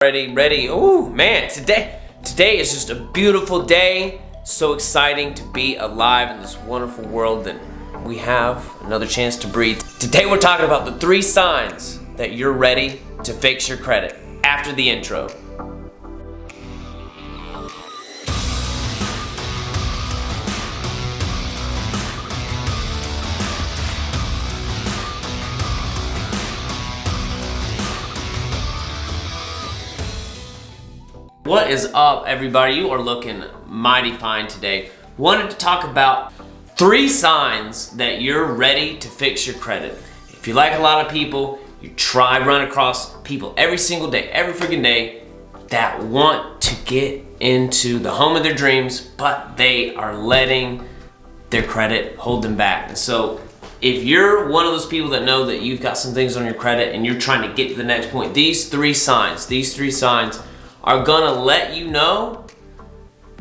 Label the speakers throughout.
Speaker 1: Ready. Oh man, today is just a beautiful day. So exciting to be alive in this wonderful world that we have another chance to breathe. Today we're talking about the 3 signs that you're ready to fix your credit after the intro. What is up, everybody? You are looking mighty fine today. Wanted to talk about 3 signs that you're ready to fix your credit. If you like a lot of people, you run across people every single day, every freaking day, that want to get into the home of their dreams, but they are letting their credit hold them back. And so if you're one of those people that know that you've got some things on your credit and you're trying to get to the next point, these three signs are gonna let you know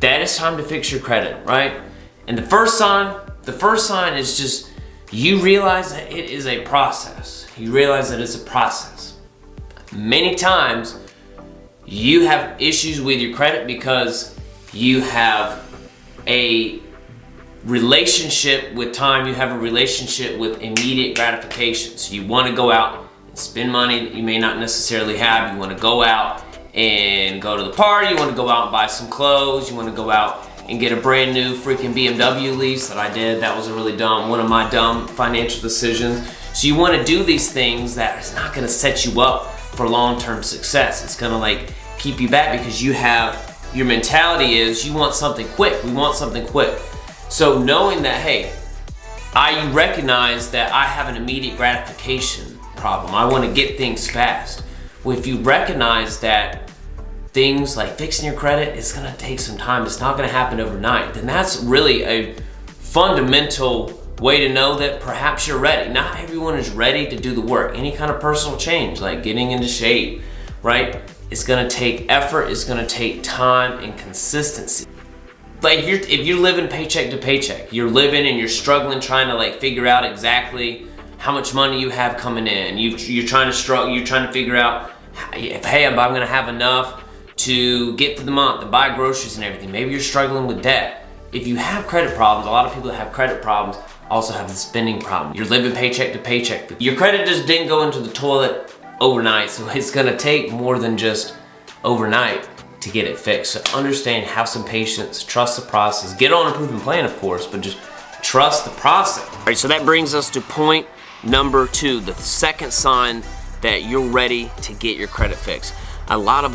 Speaker 1: that it's time to fix your credit, right? And the first sign is just you realize that it is a process. You realize that it's a process. Many times you have issues with your credit because you have a relationship with time, you have a relationship with immediate gratification. So you wanna go out and spend money that you may not necessarily have. You wanna go out and go to the party, you want to go out and buy some clothes, you want to go out and get a brand new freaking BMW lease that I did. That was a really one of my dumb financial decisions. So you want to do these things that is not going to set you up for long-term success. It's going to like keep you back because you have, your mentality is you want something quick. We want something quick. So knowing that, hey, I recognize that I have an immediate gratification problem. I want to get things fast. Well, if you recognize that things like fixing your credit is gonna take some time, it's not gonna happen overnight, then that's really a fundamental way to know that perhaps you're ready. Not everyone is ready to do the work. Any kind of personal change, like getting into shape, right? It's gonna take effort, it's gonna take time and consistency. Like if you're living paycheck to paycheck, you're living and you're struggling trying to like figure out exactly how much money you have coming in. You're trying to figure out if, hey, I'm gonna have enough to get through the month, to buy groceries and everything. Maybe you're struggling with debt. If you have credit problems, a lot of people that have credit problems also have the spending problem. You're living paycheck to paycheck. Your credit just didn't go into the toilet overnight, so it's gonna take more than just overnight to get it fixed. So understand, have some patience, trust the process, get on a proven plan, of course, but just trust the process. All right, so that brings us to point number 2, the second sign that you're ready to get your credit fixed. A lot of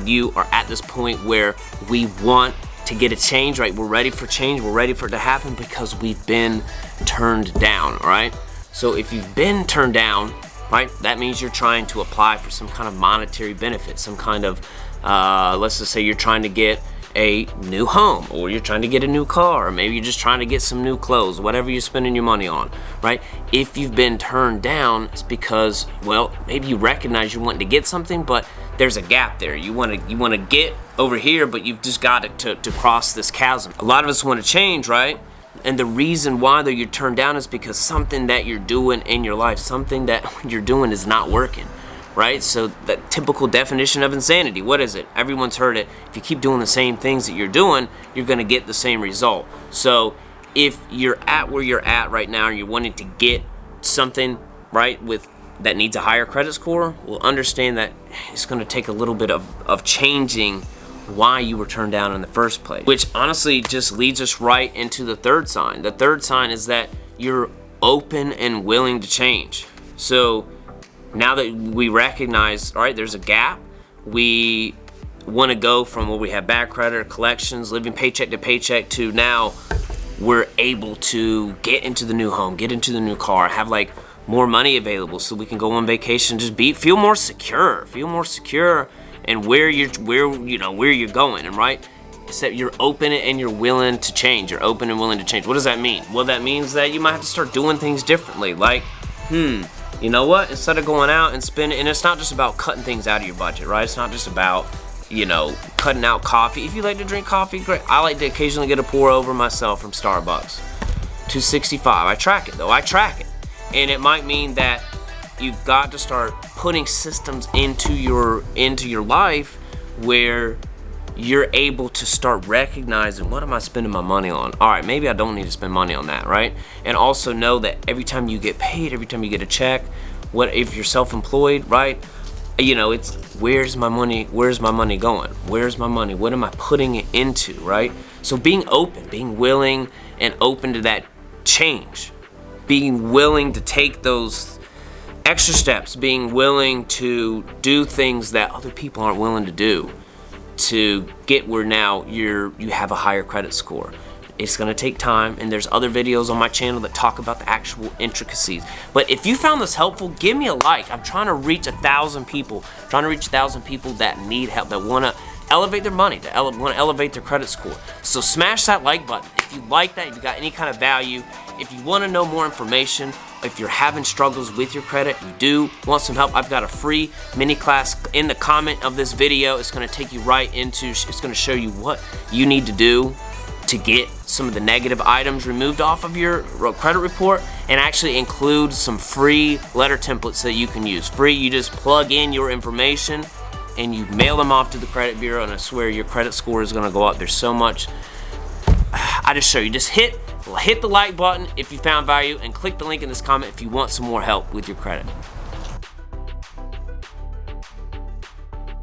Speaker 1: you are at this point where we want to get a change, right? We're ready for change, we're ready for it to happen because we've been turned down, all right? So if you've been turned down, right, that means you're trying to apply for some kind of monetary benefit, some kind of, let's just say you're trying to get a new home, or you're trying to get a new car, or maybe you're just trying to get some new clothes, whatever you're spending your money on, right? If you've been turned down, it's because, well, maybe you recognize you want to get something, but there's a gap there. You want to get over here, but you've just got to cross this chasm. A lot of us want to change, right? And the reason why you're turned down is because something that you're doing in your life, something that you're doing is not working. Right? So the typical definition of insanity, what is it? Everyone's heard it. If you keep doing the same things that you're doing, you're gonna get the same result. So if you're at where you're at right now and you're wanting to get something, right, that needs a higher credit score, well, understand that it's gonna take a little bit of changing why you were turned down in the first place, which honestly just leads us right into the third sign. The third sign is that you're open and willing to change. So now that we recognize, all right, there's a gap, we want to go from where we have bad credit, collections, living paycheck to paycheck, to now we're able to get into the new home, get into the new car, have like more money available so we can go on vacation, just feel more secure and where you're going, and right? It's that you're open and you're willing to change. You're open and willing to change. What does that mean? Well, that means that you might have to start doing things differently. Like, you know what? Instead of going out and spending, and it's not just about cutting things out of your budget, right? It's not just about, cutting out coffee. If you like to drink coffee, great. I like to occasionally get a pour over myself from Starbucks. $2.65. I track it though. And it might mean that you've got to start putting systems into your life where you're able to start recognizing, what am I spending my money on? All right, maybe I don't need to spend money on that, right? And also know that every time you get paid, every time you get a check, what if you're self-employed, right? You know, it's where's my money going? Where's my money? What am I putting it into, right? So being open, being willing and open to that change, being willing to take those extra steps, being willing to do things that other people aren't willing to do to get where now you have a higher credit score. It's gonna take time, and there's other videos on my channel that talk about the actual intricacies. But if you found this helpful, give me a like. I'm trying to reach 1,000 people, that need help, that wanna elevate their money, that wanna elevate their credit score. So smash that like button. If you like that, if you got any kind of value, if you wanna know more information, if you're having struggles with your credit, you do want some help, I've got a free mini class in the comment of this video. It's gonna take you right into, it's gonna show you what you need to do to get some of the negative items removed off of your credit report, and actually include some free letter templates that you can use. Free, you just plug in your information and you mail them off to the credit bureau, and I swear your credit score is gonna go up. There's so much. I just show you, just hit the like button if you found value, and click the link in this comment if you want some more help with your credit.